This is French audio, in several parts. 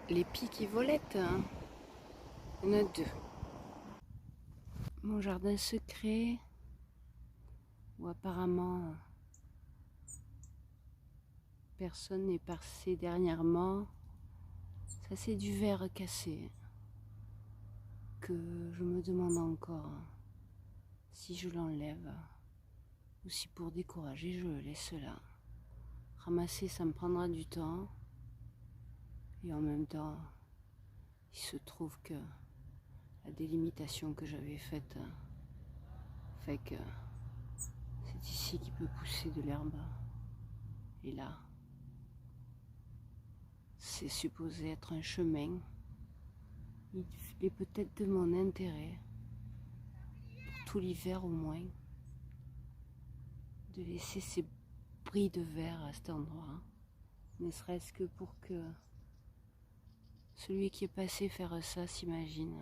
les piques-et-volettes, hein. Il y en a deux. Mon jardin secret, où apparemment personne n'est passé dernièrement. Ça, c'est du verre cassé que je me demande encore si je l'enlève ou si pour décourager je le laisse là. Ramasser, ça me prendra du temps, et en même temps il se trouve que la délimitation que j'avais faite fait que c'est ici qu'il peut pousser de l'herbe, et là c'est supposé être un chemin. Il est peut-être de mon intérêt, pour tout l'hiver au moins, de laisser ces bris de verre à cet endroit, ne serait-ce que pour que celui qui est passé faire ça s'imagine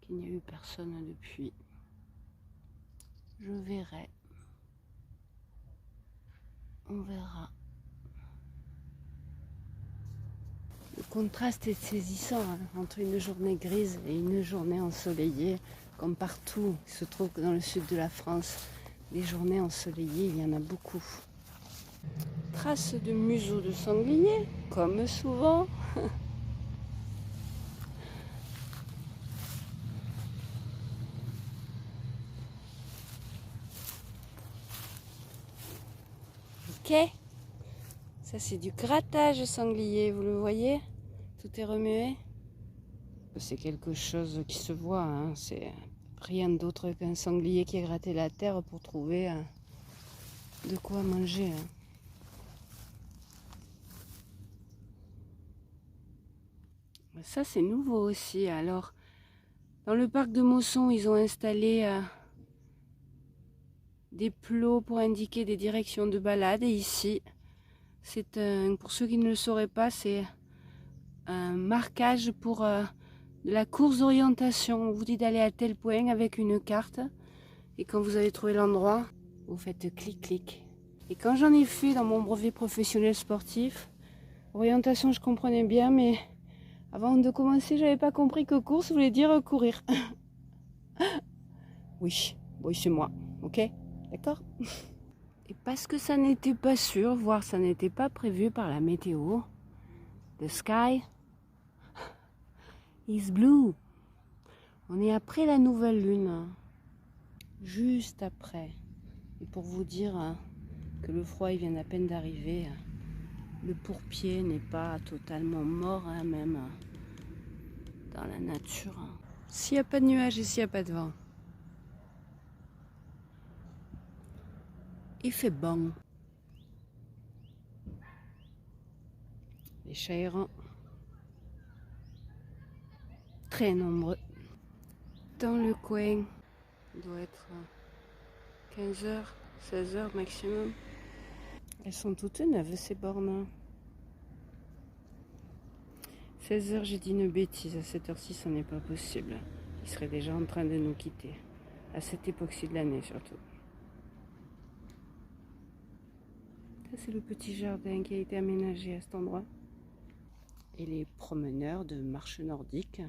qu'il n'y a eu personne depuis. Je verrai. On verra. Le contraste est saisissant, hein, entre une journée grise et une journée ensoleillée, comme partout. Il se trouve que dans le sud de la France, les journées ensoleillées, il y en a beaucoup. Traces de museau de sanglier, comme souvent. Ok. Ça, c'est du grattage sanglier, vous le voyez? Tout est remué. C'est quelque chose qui se voit, hein. C'est rien d'autre qu'un sanglier qui a gratté la terre pour trouver de quoi manger, hein. Ça, c'est nouveau aussi. Alors, dans le parc de Mosson, ils ont installé des plots pour indiquer des directions de balade. Et ici, c'est pour ceux qui ne le sauraient pas, c'est un marquage pour de la course d'orientation. On vous dit d'aller à tel point avec une carte. Et quand vous avez trouvé l'endroit, vous faites clic-clic. Et quand j'en ai fait dans mon brevet professionnel sportif, orientation, je comprenais bien, mais avant de commencer, j'avais pas compris que course voulait dire courir. Oui, c'est moi, ok? D'accord? Et parce que ça n'était pas sûr, voire ça n'était pas prévu par la météo, the sky is blue. On est après la nouvelle lune, juste après. Et pour vous dire que le froid il vient à peine d'arriver, le pourpier n'est pas totalement mort, hein, même dans la nature. S'il n'y a pas de nuages et s'il n'y a pas de vent, il fait bon. Les chats errants, très nombreux. Dans le coin, il doit être 15h, 16h maximum. Elles sont toutes neuves, ces bornes. 16h, j'ai dit une bêtise. À cette heure-ci, ce n'est pas possible. Ils seraient déjà en train de nous quitter. À cette époque-ci de l'année, surtout. Ça, c'est le petit jardin qui a été aménagé à cet endroit. Et les promeneurs de marche nordique.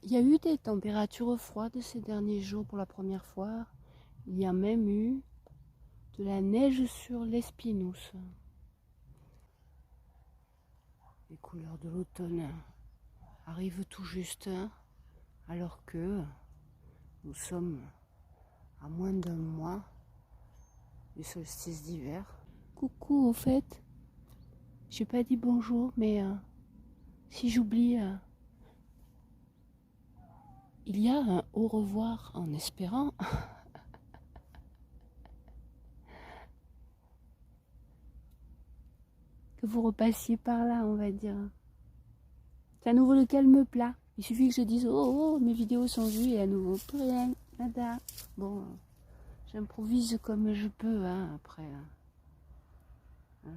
Il y a eu des températures froides ces derniers jours pour la première fois. Il y a même eu de la neige sur l'Espinousse. Les couleurs de l'automne arrivent tout juste, alors que nous sommes à moins d'un mois du solstice d'hiver. Coucou, au fait, j'ai pas dit bonjour, mais si j'oublie, il y a un au revoir en espérant. Que vous repassiez par là, on va dire. C'est à nouveau le calme plat. Il suffit que je dise oh, mes vidéos sont vues et à nouveau plus rien, nada. Bon, j'improvise comme je peux, hein, après. Hein.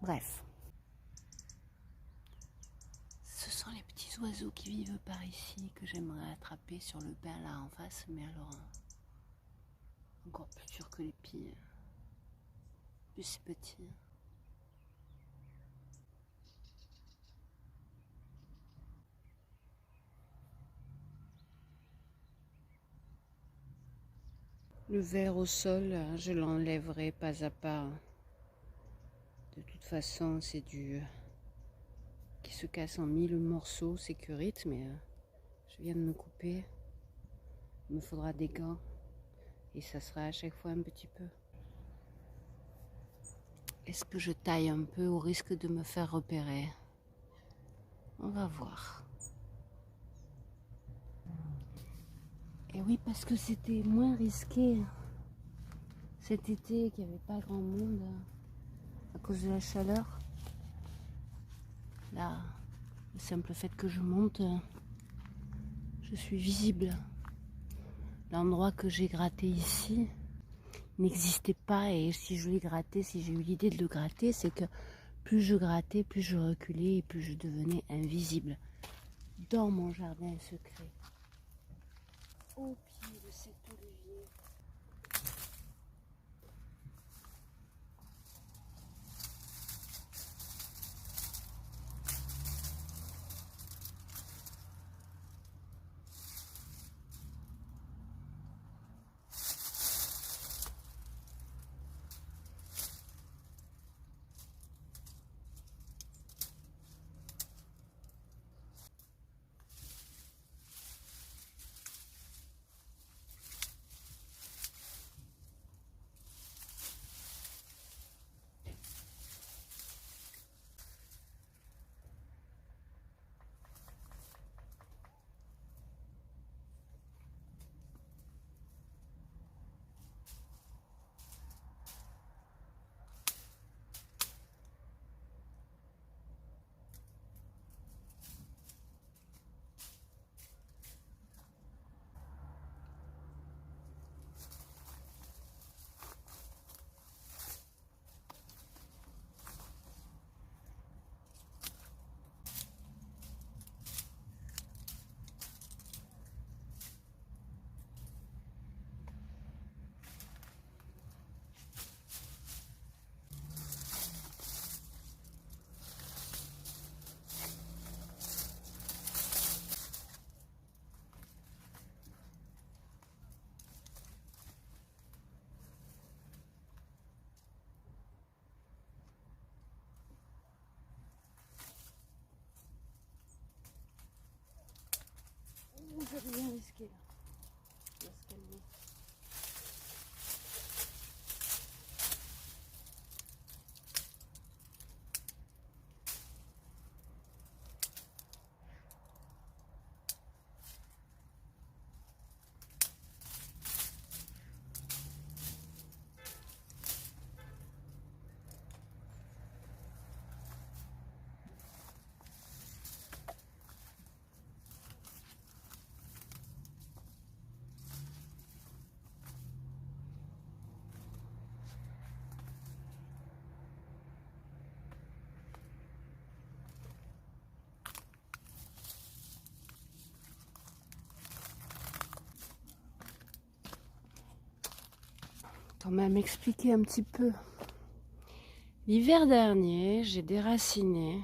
Bref. Ce sont les petits oiseaux qui vivent par ici que j'aimerais attraper sur le bain là en face, mais alors Encore plus dur que les pieds. Plus c'est petit. Le verre au sol, je l'enlèverai pas à pas. De toute façon, c'est du qui se casse en 1000 morceaux, sécurite, mais je viens de me couper. Il me faudra des gants et ça sera à chaque fois un petit peu. Est-ce que je taille un peu au risque de me faire repérer? On va voir. Et oui, parce que c'était moins risqué cet été, qu'il n'y avait pas grand monde à cause de la chaleur. Là, le simple fait que je monte, je suis visible. L'endroit que j'ai gratté ici n'existait pas, et si je l'ai gratté, si j'ai eu l'idée de le gratter, c'est que plus je grattais, plus je reculais et plus je devenais invisible dans mon jardin secret. Au pied de cet olivier. J'avais bien risqué là. On va se calmer. Quand même expliquer un petit peu. L'hiver dernier, j'ai déraciné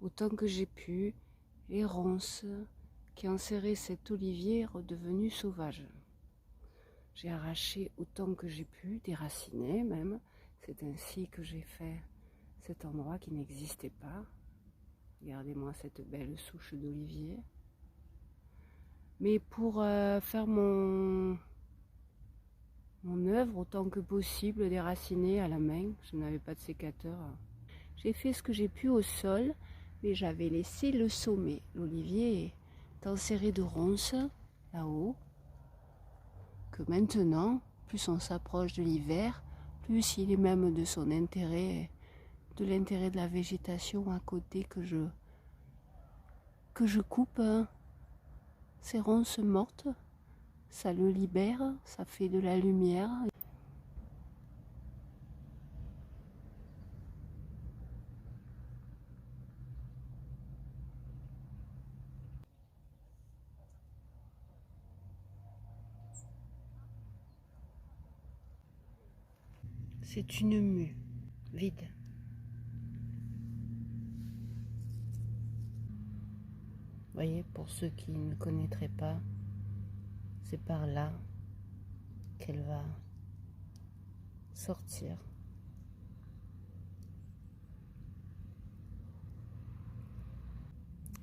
autant que j'ai pu les ronces qui enserraient cet olivier redevenu sauvage. J'ai arraché autant que j'ai pu, déraciner même. C'est ainsi que j'ai fait cet endroit qui n'existait pas. Regardez-moi cette belle souche d'olivier. Mais pour faire mon œuvre autant que possible, déraciner à la main, je n'avais pas de sécateur. J'ai fait ce que j'ai pu au sol, mais j'avais laissé le sommet. L'olivier est enserré de ronces là-haut, que maintenant, plus on s'approche de l'hiver, plus il est même de son intérêt, de l'intérêt de la végétation à côté que je coupe ces ronces mortes. Ça le libère, ça fait de la lumière. C'est une mue vide. Vous voyez, pour ceux qui ne connaîtraient pas, c'est par là qu'elle va sortir.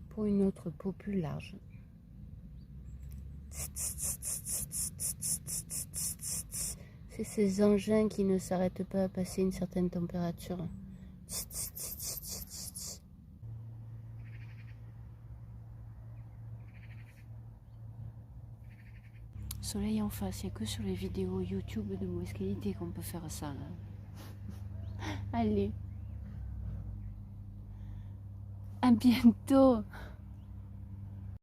Pour une autre peau plus large. C'est ces engins qui ne s'arrêtent pas à passer une certaine température. Soleil en face, il n'y a que sur les vidéos YouTube de mauvaise qualité qu'on peut faire ça. Là. Allez, à bientôt.